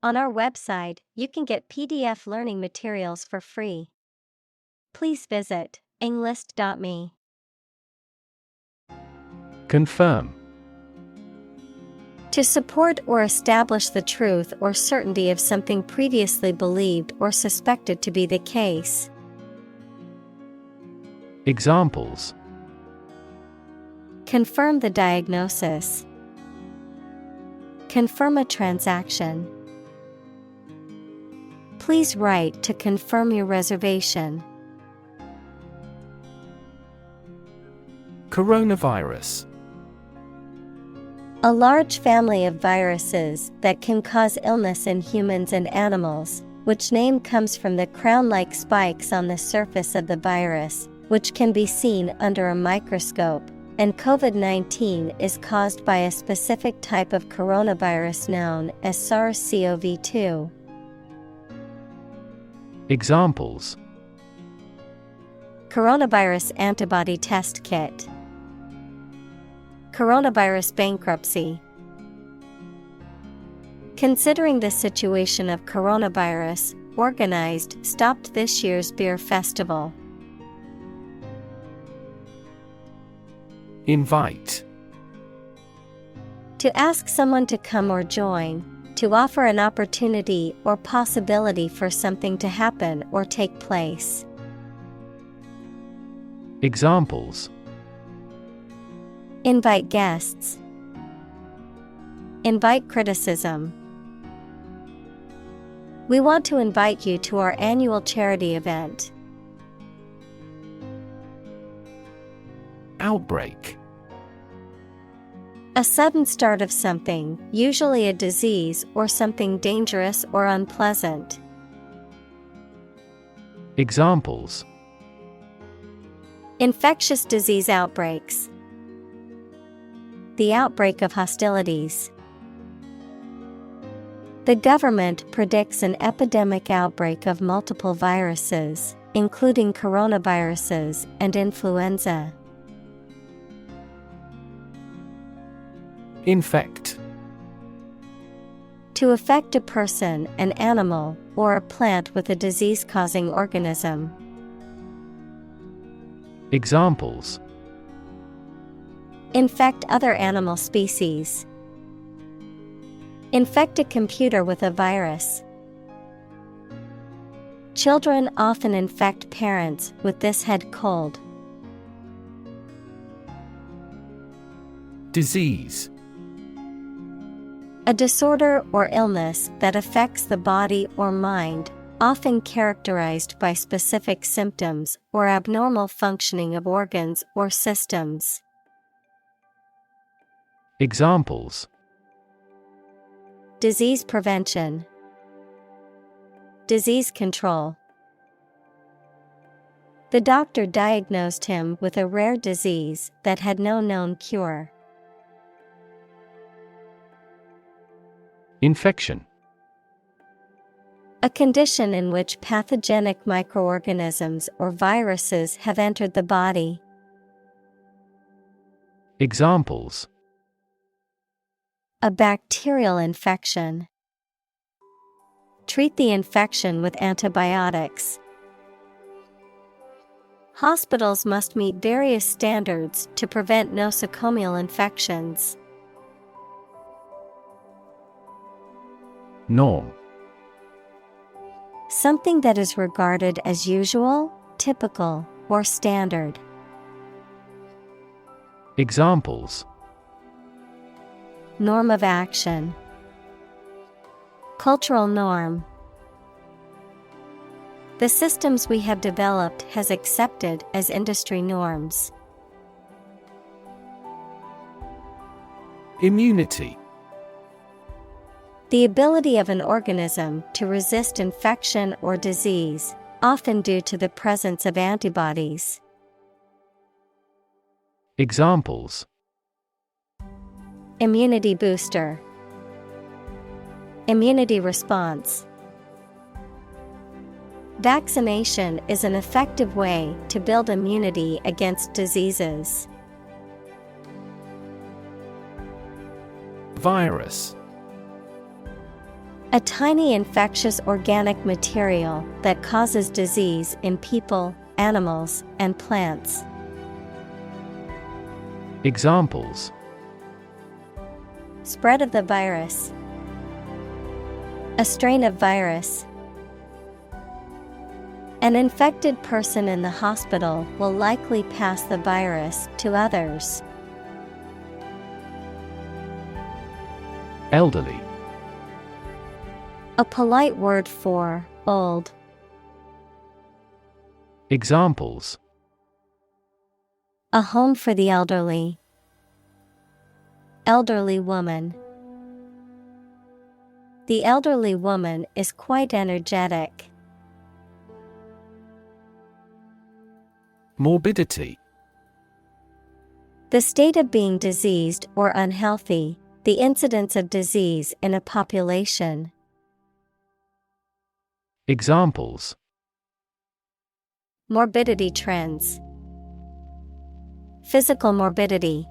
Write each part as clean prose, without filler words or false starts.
On our website, you can get PDF learning materials for free. Please visit englist.me. Confirm. To support or establish the truth or certainty of something previously believed or suspected to be the case. Examples: Confirm the diagnosis. Confirm a transaction. Please write to confirm your reservation. Coronavirus. A large family of viruses that can cause illness in humans and animals, which name comes from the crown-like spikes on the surface of the virus, which can be seen under a microscope, and COVID-19 is caused by a specific type of coronavirus known as SARS-CoV-2. Examples: Coronavirus antibody test kit. Coronavirus bankruptcy. Considering the situation of coronavirus, organized stopped this year's beer festival. Invite. To ask someone to come or join, to offer an opportunity or possibility for something to happen or take place. Examples: Invite guests. Invite criticism. We want to invite you to our annual charity event. Outbreak. A sudden start of something, usually a disease or something dangerous or unpleasant. Examples: Infectious disease outbreaks. The outbreak of hostilities. The government predicts an epidemic outbreak of multiple viruses, including coronaviruses and influenza. Infect. To affect a person, an animal, or a plant with a disease-causing organism. Examples: Infect other animal species. Infect a computer with a virus. Children often infect parents with this head cold. Disease. A disorder or illness that affects the body or mind, often characterized by specific symptoms or abnormal functioning of organs or systems. Examples: Disease prevention. Disease control. The doctor diagnosed him with a rare disease that had no known cure. Infection. A condition in which pathogenic microorganisms or viruses have entered the body. Examples: A bacterial infection. Treat the infection with antibiotics. Hospitals must meet various standards to prevent nosocomial infections. Norm. Something that is regarded as usual, typical, or standard. Examples: Norm of action. Cultural norm. The systems we have developed has accepted as industry norms. Immunity. The ability of an organism to resist infection or disease, often due to the presence of antibodies. Examples: Immunity booster. Immunity response. Vaccination is an effective way to build immunity against diseases. Virus. A tiny infectious organic material that causes disease in people, animals, and plants. Examples: Spread of the virus. A strain of virus. An infected person in the hospital will likely pass the virus to others. Elderly. A polite word for old. Examples: A home for the elderly. Elderly woman. The elderly woman is quite energetic. Morbidity. The state of being diseased or unhealthy, the incidence of disease in a population. Examples: Morbidity trends. Physical morbidity.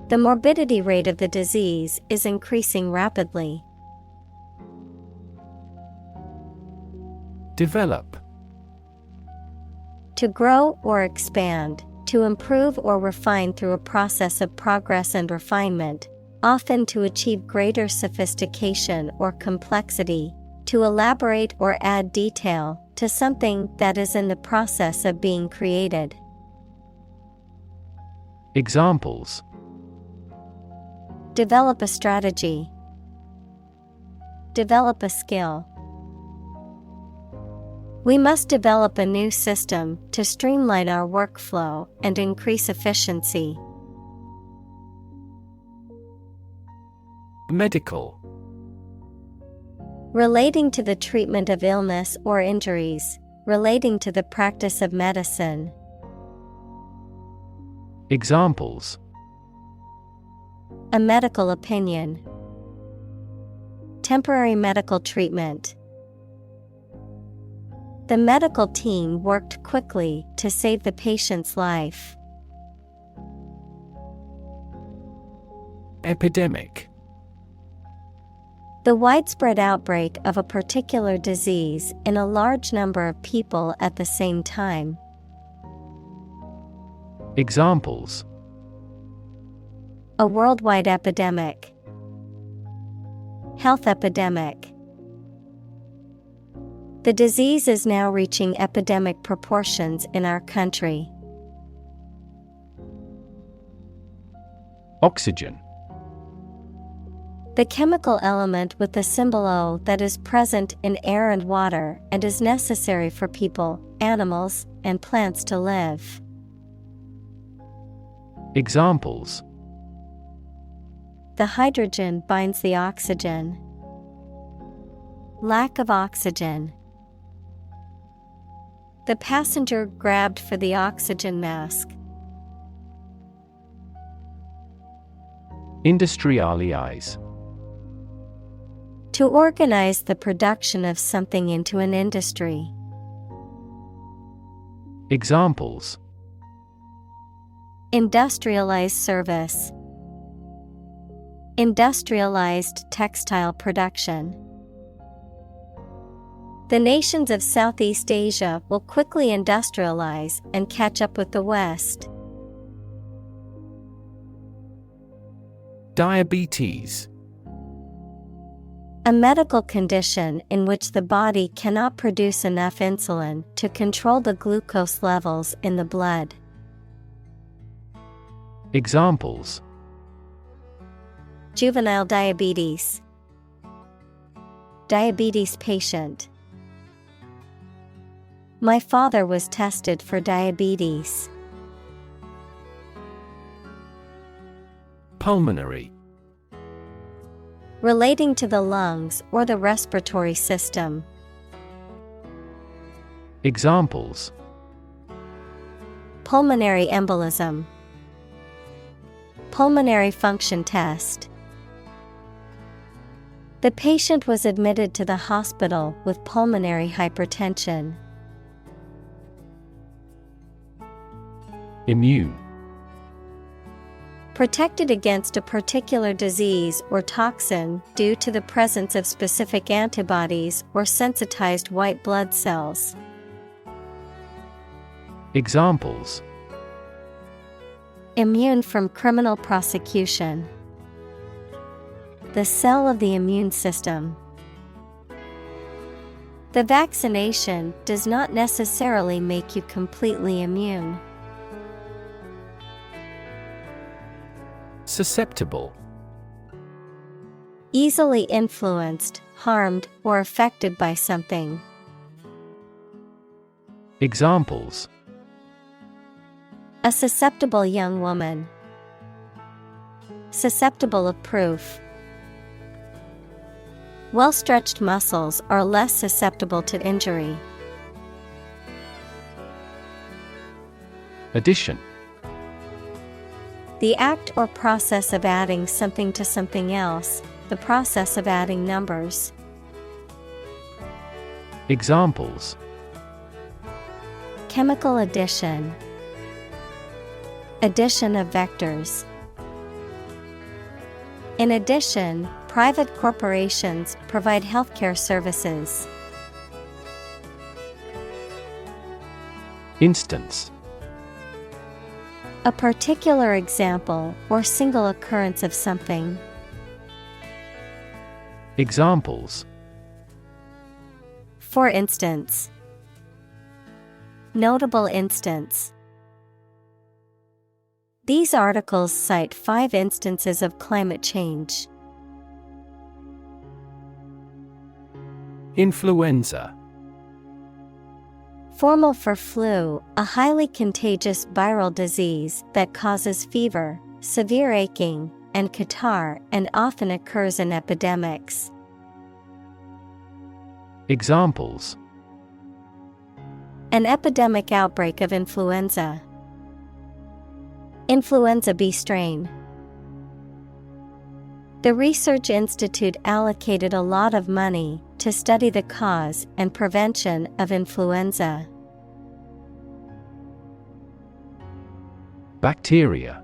The morbidity rate of the disease is increasing rapidly. Develop. To grow or expand, to improve or refine through a process of progress and refinement, often to achieve greater sophistication or complexity, to elaborate or add detail to something that is in the process of being created. Examples: Develop a strategy. Develop a skill. We must develop a new system to streamline our workflow and increase efficiency. Medical. Relating to the treatment of illness or injuries, relating to the practice of medicine. Examples: A medical opinion. Temporary medical treatment. The medical team worked quickly to save the patient's life. Epidemic. The widespread outbreak of a particular disease in a large number of people at the same time. Examples: A worldwide epidemic. Health epidemic. The disease is now reaching epidemic proportions in our country. Oxygen. The chemical element with the symbol O that is present in air and water and is necessary for people, animals, and plants to live. Examples: The hydrogen binds the oxygen. Lack of oxygen. The passenger grabbed for the oxygen mask. Industrialize. To organize the production of something into an industry. Examples: Industrialized service. Industrialized textile production. The nations of Southeast Asia will quickly industrialize and catch up with the West. Diabetes. A medical condition in which the body cannot produce enough insulin to control the glucose levels in the blood. Examples: Juvenile diabetes. Diabetes patient. My father was tested for diabetes. Pulmonary. Relating to the lungs or the respiratory system. Examples: Pulmonary embolism. Pulmonary function test. The patient was admitted to the hospital with pulmonary hypertension. Protected against a particular disease or toxin due to the presence of specific antibodies or sensitized white blood cells. Examples: Immune from criminal prosecution. The cell of the immune system. The vaccination does not necessarily make you completely immune. Susceptible. Easily influenced, harmed, or affected by something. Examples: A susceptible young woman. Susceptible of proof. Well-stretched muscles are less susceptible to injury. Addition. The act or process of adding something to something else, the process of adding numbers. Examples: Chemical addition. Addition of vectors. In addition, private corporations provide healthcare services. Instance. A particular example or single occurrence of something. Examples: For instance. Notable instance. These articles cite 5 instances of climate change. Influenza. Formal for flu, a highly contagious viral disease that causes fever, severe aching, and catarrh and often occurs in epidemics. Examples: An epidemic outbreak of influenza. Influenza B strain. The research institute allocated a lot of money to study the cause and prevention of influenza. Bacteria.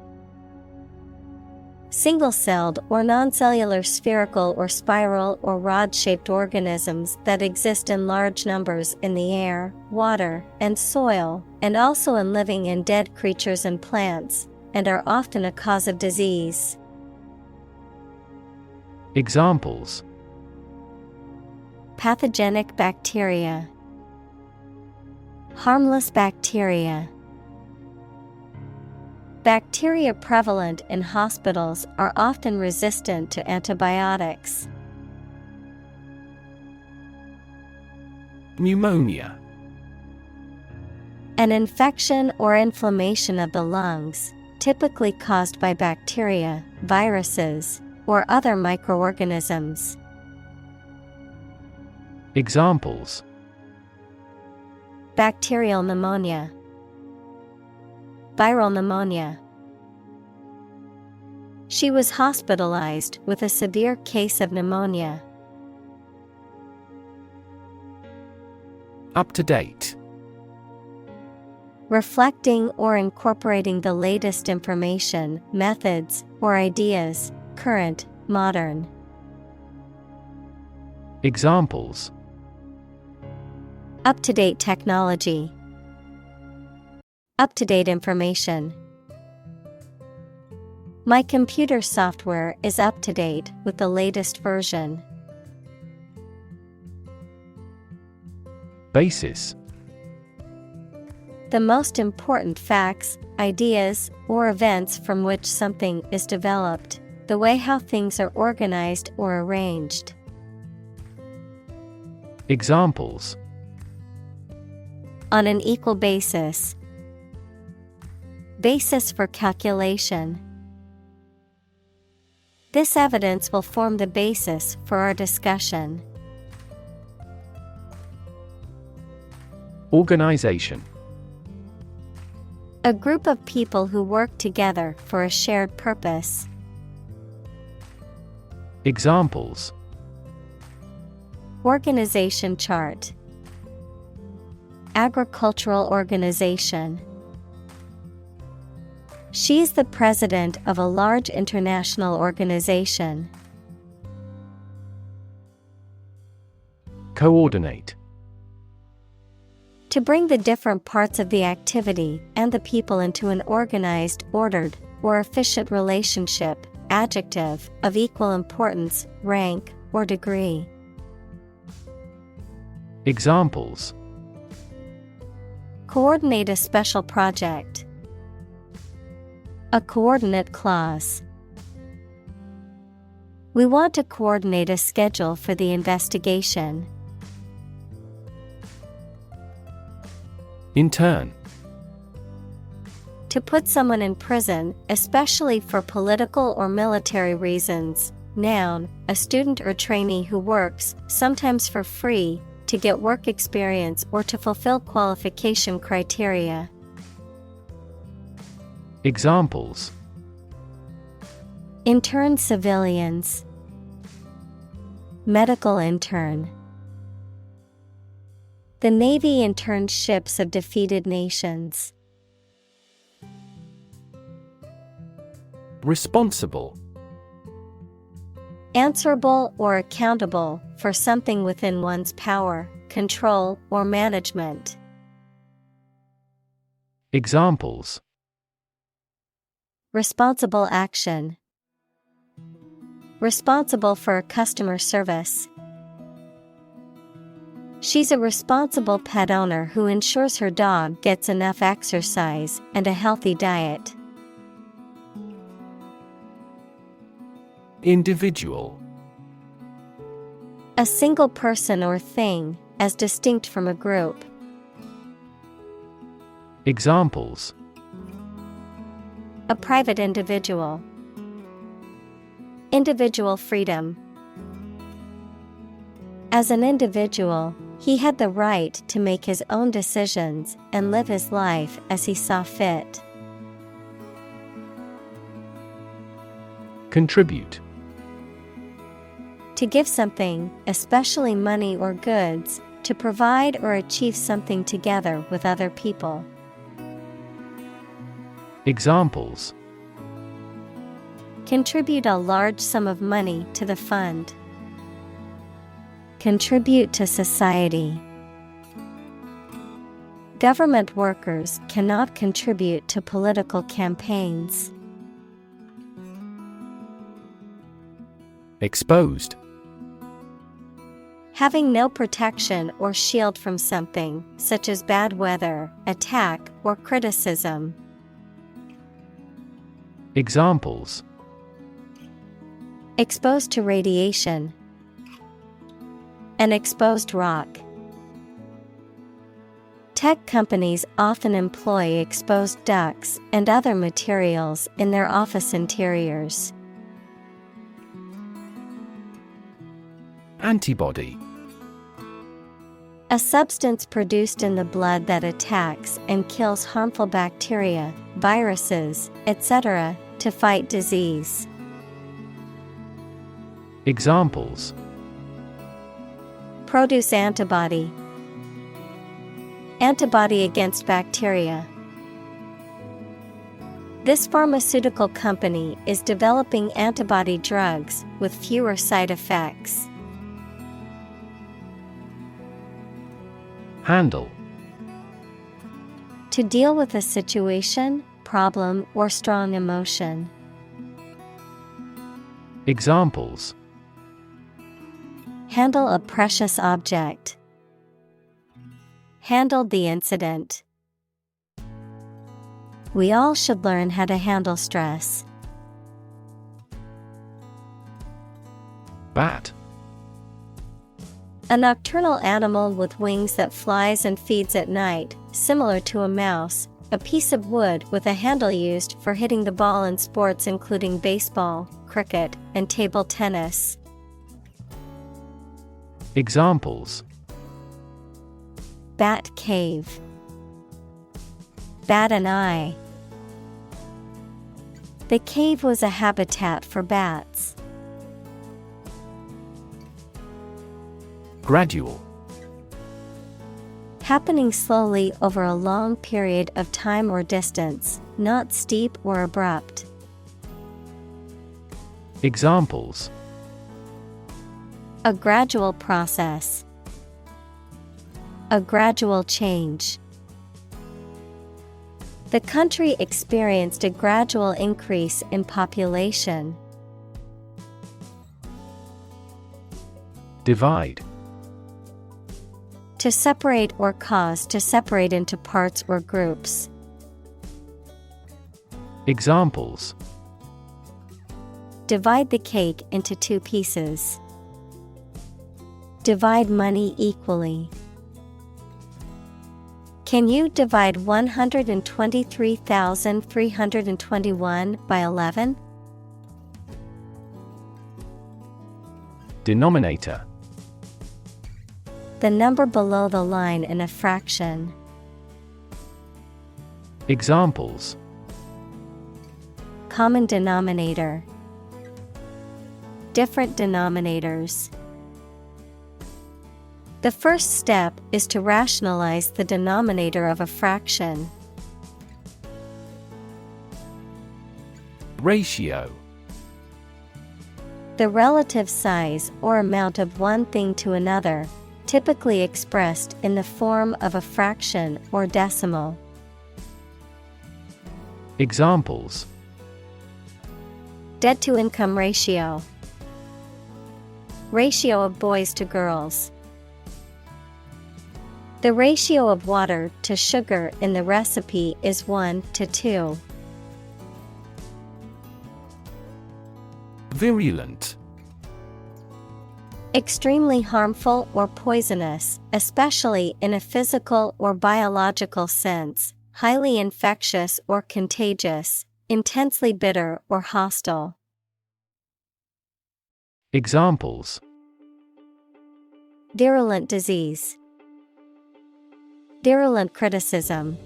Single-celled or non-cellular spherical or spiral or rod-shaped organisms that exist in large numbers in the air, water, and soil, and also in living and dead creatures and plants, and are often a cause of disease. Examples: Pathogenic bacteria. Harmless bacteria. Bacteria prevalent in hospitals are often resistant to antibiotics. Pneumonia. An infection or inflammation of the lungs, typically caused by bacteria, viruses, or other microorganisms. Examples: Bacterial pneumonia. Viral pneumonia. She was hospitalized with a severe case of pneumonia. Up to date. Reflecting or incorporating the latest information, methods, or ideas, current, modern. Examples: Up-to-date technology. Up-to-date information. My computer software is up to date with the latest version. Basis. The most important facts, ideas, or events from which something is developed, the way how things are organized or arranged. Examples: On an equal basis. Basis for calculation. This evidence will form the basis for our discussion. Organization. A group of people who work together for a shared purpose. Examples: Organization chart. Agricultural organization. She's the president of a large international organization. Coordinate. To bring the different parts of the activity and the people into an organized, ordered, or efficient relationship. Adjective, of equal importance, rank, or degree. Examples: Coordinate a special project. A coordinate clause. We want to coordinate a schedule for the investigation. Intern. To put someone in prison, especially for political or military reasons. Noun, a student or trainee who works, sometimes for free, to get work experience or to fulfill qualification criteria. Examples: Intern civilians. Medical intern. The Navy interned ships of defeated nations. Responsible. Answerable or accountable for something within one's power, control, or management. Examples: Responsible action. Responsible for customer service. She's a responsible pet owner who ensures her dog gets enough exercise and a healthy diet. Individual. A single person or thing, as distinct from a group. Examples: A private individual. Individual freedom. As an individual, he had the right to make his own decisions and live his life as he saw fit. Contribute. To give something, especially money or goods, to provide or achieve something together with other people. Examples: Contribute a large sum of money to the fund. Contribute to society. Government workers cannot contribute to political campaigns. Exposed. Having no protection or shield from something, such as bad weather, attack, or criticism. Examples: Exposed to radiation. An exposed rock. Tech companies often employ exposed ducts and other materials in their office interiors. Antibody. A substance produced in the blood that attacks and kills harmful bacteria, viruses, etc., to fight disease. Examples: Produce antibody. Antibody against bacteria. This pharmaceutical company is developing antibody drugs with fewer side effects. Handle. To deal with a situation, problem, or strong emotion. Examples: Handle a precious object. Handled the incident. We all should learn how to handle stress. Bat. A nocturnal animal with wings that flies and feeds at night, similar to a mouse, a piece of wood with a handle used for hitting the ball in sports including baseball, cricket, and table tennis. Examples: Bat cave. Bat an eye. The cave was a habitat for bats. Gradual. happening slowly over a long period of time or distance, not steep or abrupt. Examples: A gradual process. A gradual change. The country experienced a gradual increase in population. Divide. To separate or cause to separate into parts or groups. Examples: Divide the cake into 2 pieces. Divide money equally. Can you divide 123,321 by 11? Denominator. The number below the line in a fraction. Examples: Common denominator. Different denominators. The first step is to rationalize the denominator of a fraction. Ratio. The relative size or amount of one thing to another, typically expressed in the form of a fraction or decimal. Examples: Debt-to-income ratio. Ratio of boys to girls. The ratio of water to sugar in the recipe is 1:2. Virulent. Extremely harmful or poisonous, especially in a physical or biological sense, highly infectious or contagious, intensely bitter or hostile. Examples: Virulent disease. Virulent criticism.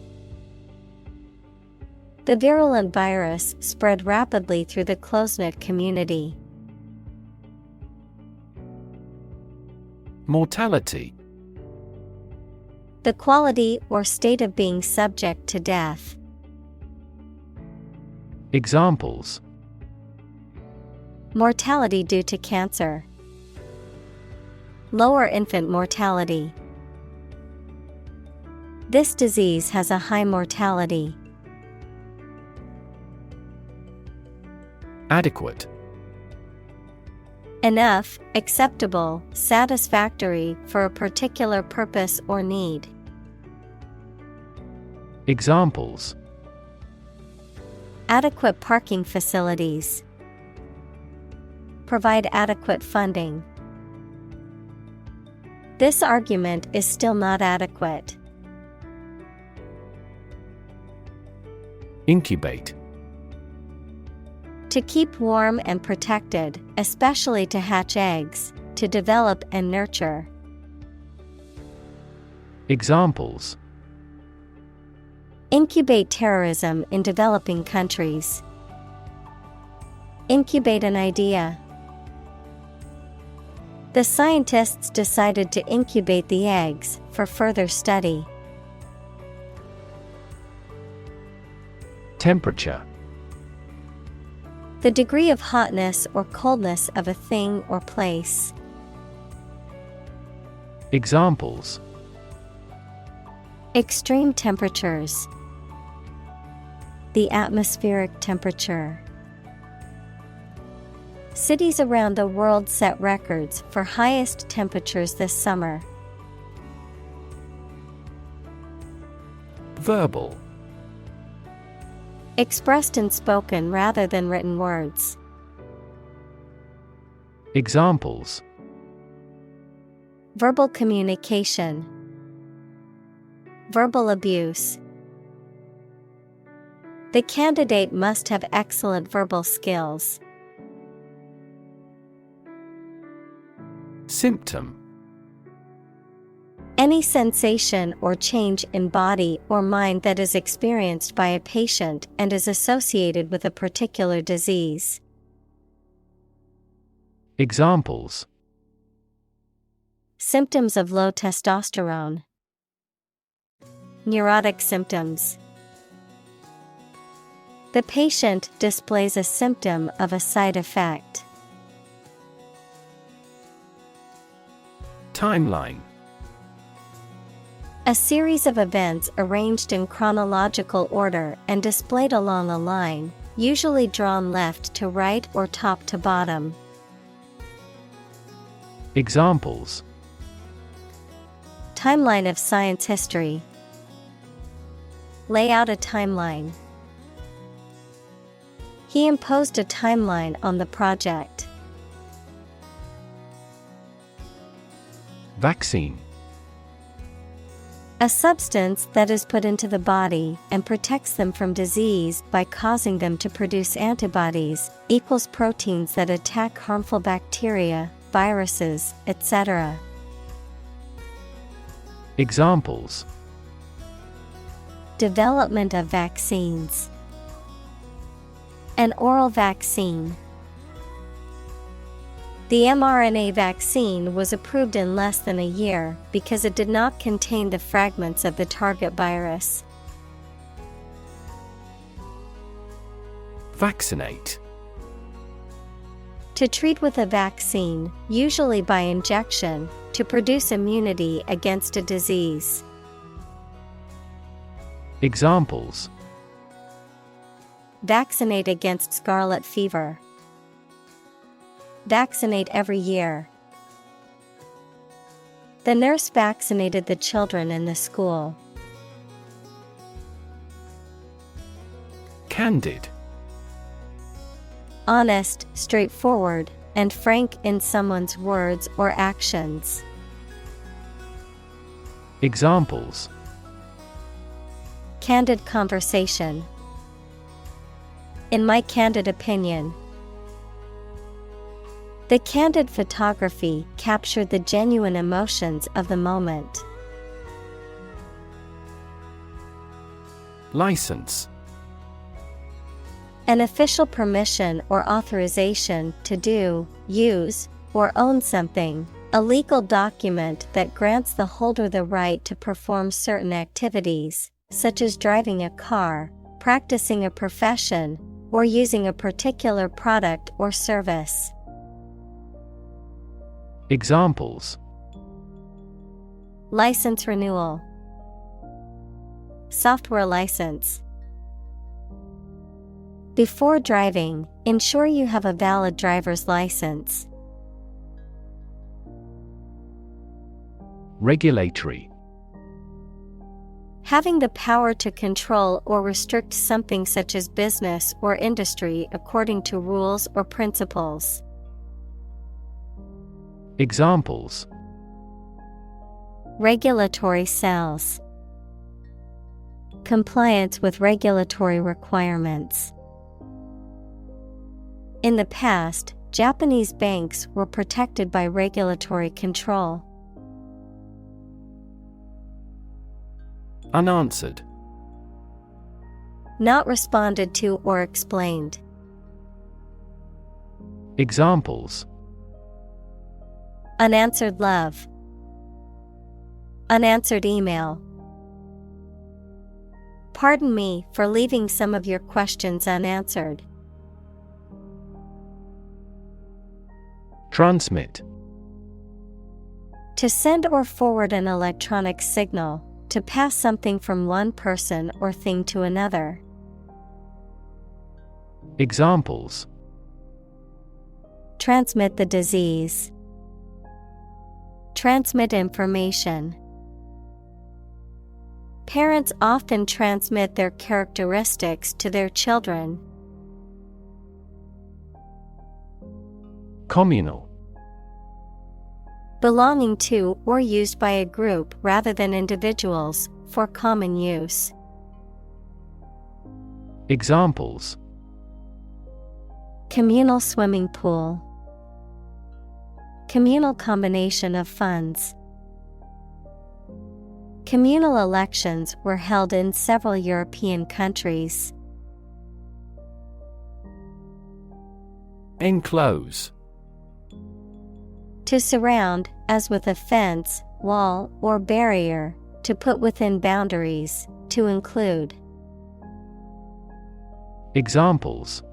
The virulent virus spread rapidly through the close-knit community. Mortality. The quality or state of being subject to death. Examples: Mortality due to cancer. Lower infant mortality. This disease has a high mortality. Adequate. Enough, acceptable, satisfactory for a particular purpose or need. Examples: Adequate parking facilities. Provide adequate funding. This argument is still not adequate. Incubate. To keep warm and protected, especially to hatch eggs, to develop and nurture. Examples: Incubate terrorism in developing countries. Incubate an idea. The scientists decided to incubate the eggs for further study. Temperature. The degree of hotness or coldness of a thing or place. Examples: Extreme temperatures. The atmospheric temperature. Cities around the world set records for highest temperatures this summer. Verbal. Expressed in spoken rather than written words. Examples: Verbal communication. Verbal abuse. The candidate must have excellent verbal skills. Symptom. Any sensation or change in body or mind that is experienced by a patient and is associated with a particular disease. Examples: Symptoms of low testosterone. Neurotic symptoms. The patient displays a symptom of a side effect. Timeline. A series of events arranged in chronological order and displayed along a line, usually drawn left to right or top to bottom. Examples. Timeline of science history. Lay out a timeline. He imposed a timeline on the project. Vaccine. A substance that is put into the body and protects them from disease by causing them to produce antibodies, equals proteins that attack harmful bacteria, viruses, etc. Examples. Development of vaccines. An oral vaccine. The mRNA vaccine was approved in less than a year because it did not contain the fragments of the target virus. Vaccinate. To treat with a vaccine, usually by injection, to produce immunity against a disease. Examples. Vaccinate against scarlet fever. Vaccinate every year. The nurse vaccinated the children in the school. Candid. Honest, straightforward, and frank in someone's words or actions. Examples. Candid conversation. In my candid opinion. The candid photography captured the genuine emotions of the moment. License. An official permission or authorization to do, use, or own something, a legal document that grants the holder the right to perform certain activities, such as driving a car, practicing a profession, or using a particular product or service. Examples. License renewal. Software license. Before driving, ensure you have a valid driver's license. Regulatory. Having the power to control or restrict something such as business or industry according to rules or principles. Examples. Regulatory cells. Compliance with regulatory requirements. In the past, Japanese banks were protected by regulatory control. Unanswered. Not responded to or explained. Examples. Unanswered love. Unanswered email. Pardon me for leaving some of your questions unanswered. Transmit. To send or forward an electronic signal, to pass something from one person or thing to another. Examples. Transmit the disease. Transmit information. Parents often transmit their characteristics to their children. Communal. Belonging to or used by a group rather than individuals, for common use. Examples. Communal swimming pool. Communal combination of funds. Communal elections were held in several European countries. Enclose. To surround, as with a fence, wall, or barrier, to put within boundaries, to include. Examples: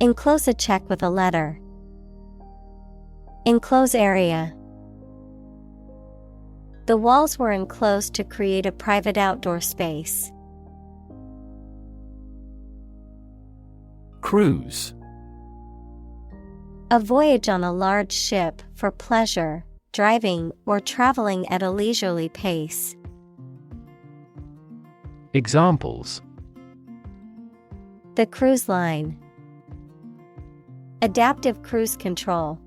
Enclose a check with a letter. Enclose area. The walls were enclosed to create a private outdoor space. Cruise. A voyage on a large ship for pleasure, driving, or traveling at a leisurely pace. Examples: The cruise line. Adaptive cruise control.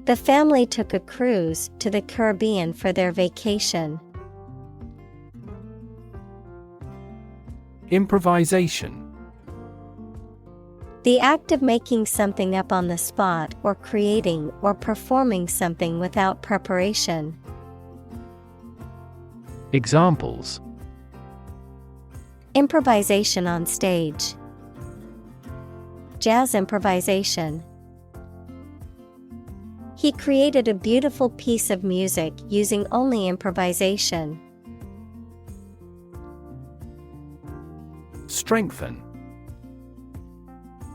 The family took a cruise to the Caribbean for their vacation. Improvisation. The act of making something up on the spot or creating or performing something without preparation. Examples: Improvisation on stage. Jazz improvisation. He created a beautiful piece of music using only improvisation. Strengthen.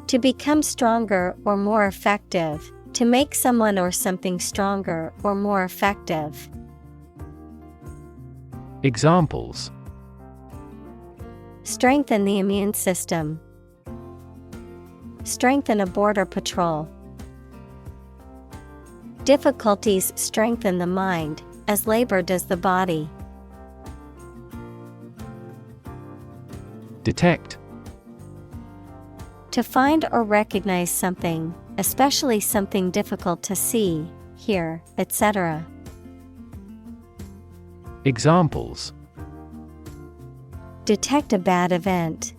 To become stronger or more effective, to make someone or something stronger or more effective. Examples: Strengthen the immune system. Strengthen a border patrol. Difficulties strengthen the mind, as labor does the body. Detect. To find or recognize something, especially something difficult to see, hear, etc. Examples: Detect a bad event.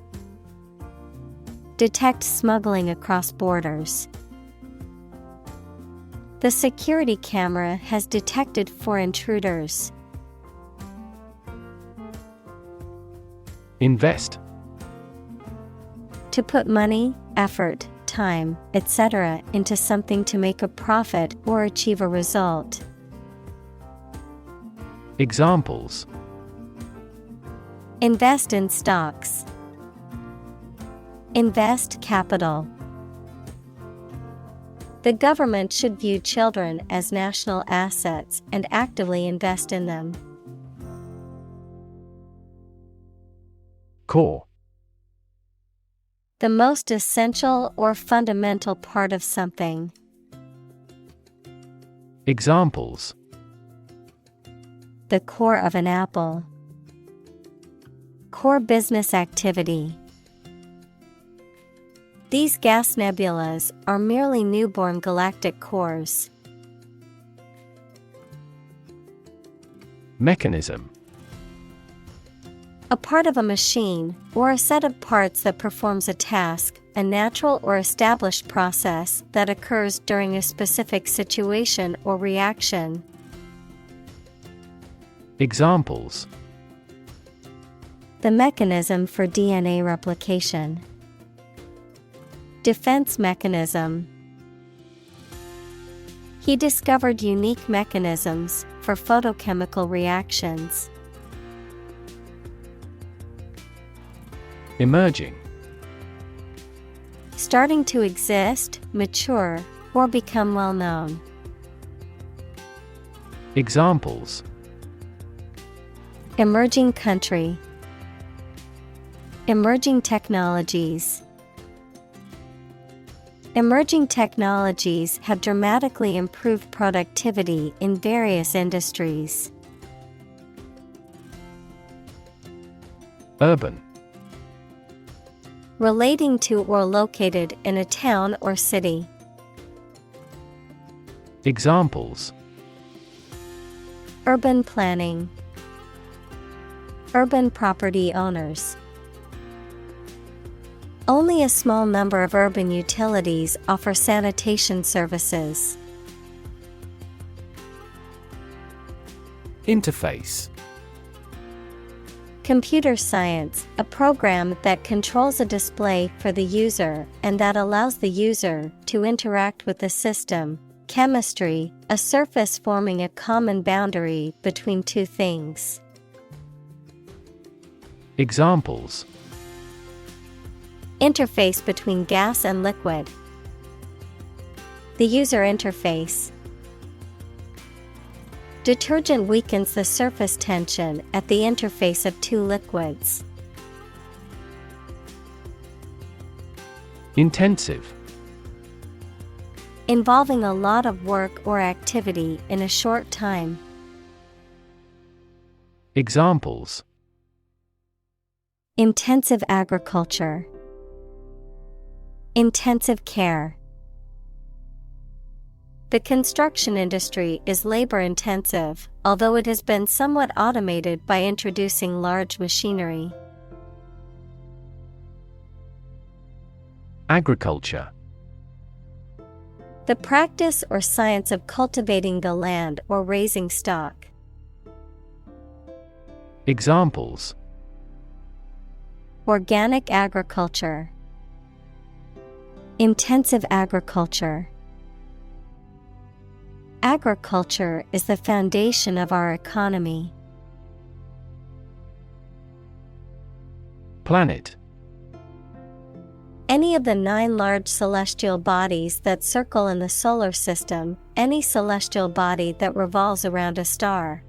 Detect smuggling across borders. The security camera has detected 4 intruders. Invest. To put money, effort, time, etc. into something to make a profit or achieve a result. Examples: Invest in stocks. Invest capital. The government should view children as national assets and actively invest in them. Core. The most essential or fundamental part of something. Examples: The core of an apple. Core business activity. These gas nebulas are merely newborn galactic cores. Mechanism. A part of a machine, or a set of parts that performs a task, a natural or established process that occurs during a specific situation or reaction. Examples: The mechanism for DNA replication. Defense mechanism. He discovered unique mechanisms for photochemical reactions. Emerging. Starting to exist, mature, or become well known. Examples: Emerging country. Emerging technologies. Emerging technologies have dramatically improved productivity in various industries. Urban. Relating to or located in a town or city. Examples: Urban planning. Urban property owners. Only a small number of urban utilities offer sanitation services. Interface. Computer science, a program that controls a display for the user and that allows the user to interact with the system, Chemistry, a surface forming a common boundary between two things. Examples: Interface between gas and liquid. The user interface. Detergent weakens the surface tension at the interface of two liquids. Intensive. Involving a lot of work or activity in a short time. Examples: Intensive agriculture. Intensive care. The construction industry is labor-intensive, although it has been somewhat automated by introducing large machinery. Agriculture. The practice or science of cultivating the land or raising stock. Examples: Organic agriculture. Intensive agriculture. Agriculture is the foundation of our economy. Planet. Any of the 9 large celestial bodies that circle in the solar system, any celestial body that revolves around a star.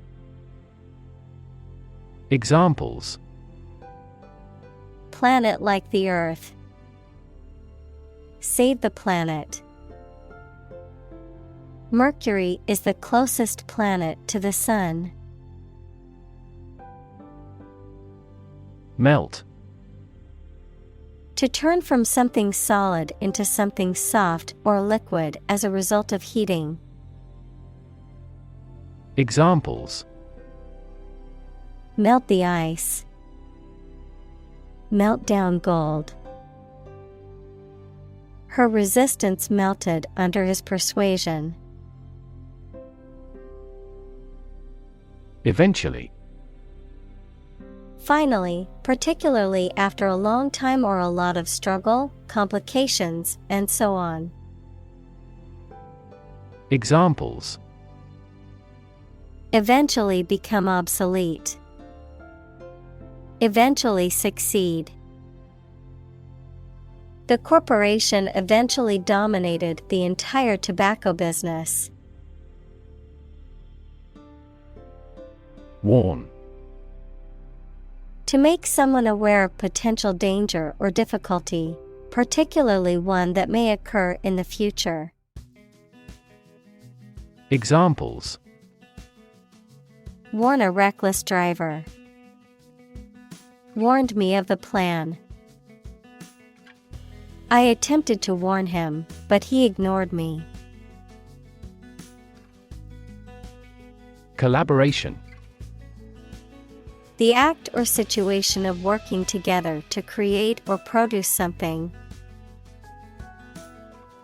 Examples: Planet like the Earth. Save the planet. Mercury is the closest planet to the Sun. Melt. To turn from something solid into something soft or liquid as a result of heating. Examples: Melt the ice. Melt down gold. Her resistance melted under his persuasion. Eventually. Finally, particularly after a long time or a lot of struggle, complications, and so on. Examples: Eventually become obsolete. Eventually succeed. The corporation eventually dominated the entire tobacco business. Warn. To make someone aware of potential danger or difficulty, particularly one that may occur in the future. Examples: Warn a reckless driver. Warned me of the plan. I attempted to warn him, but he ignored me. Collaboration. The act or situation of working together to create or produce something.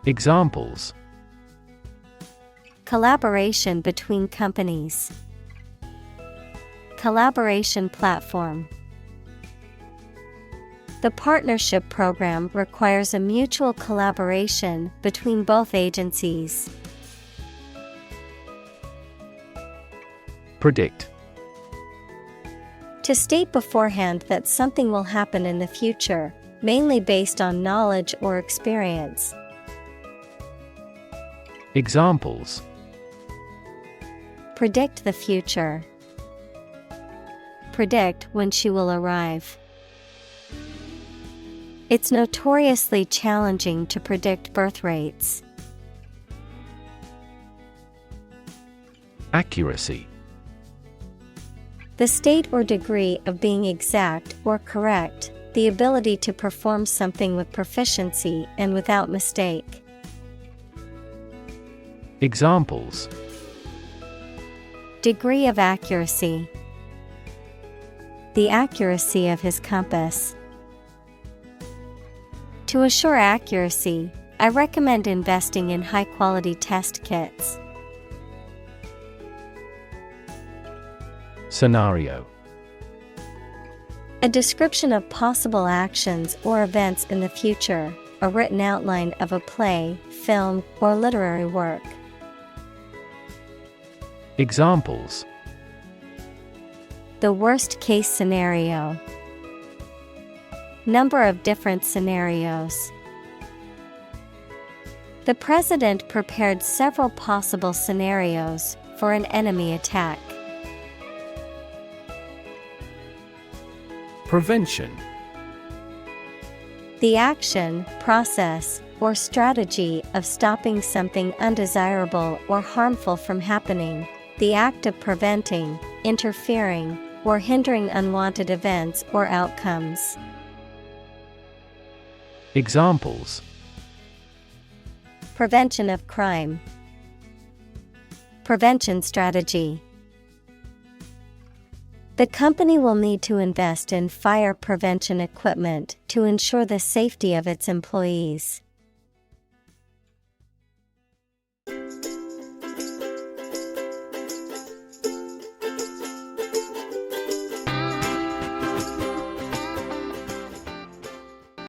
Examples: Collaboration between companies. Collaboration platform. The partnership program requires a mutual collaboration between both agencies. Predict. To state beforehand that something will happen in the future, mainly based on knowledge or experience. Examples: Predict the future. Predict when she will arrive. It's notoriously challenging to predict birth rates. Accuracy. The state or degree of being exact or correct, the ability to perform something with proficiency and without mistake. Examples: Degree of accuracy. The accuracy of his compass. To assure accuracy, I recommend investing in high-quality test kits. Scenario. A description of possible actions or events in the future, a written outline of a play, film, or literary work. Examples: the worst case scenario. Number of different scenarios. The president prepared several possible scenarios for an enemy attack. Prevention. The action, process, or strategy of stopping something undesirable or harmful from happening. The act of preventing, interfering, or hindering unwanted events or outcomes. Examples: prevention of crime. Prevention strategy. The company will need to invest in fire prevention equipment to ensure the safety of its employees.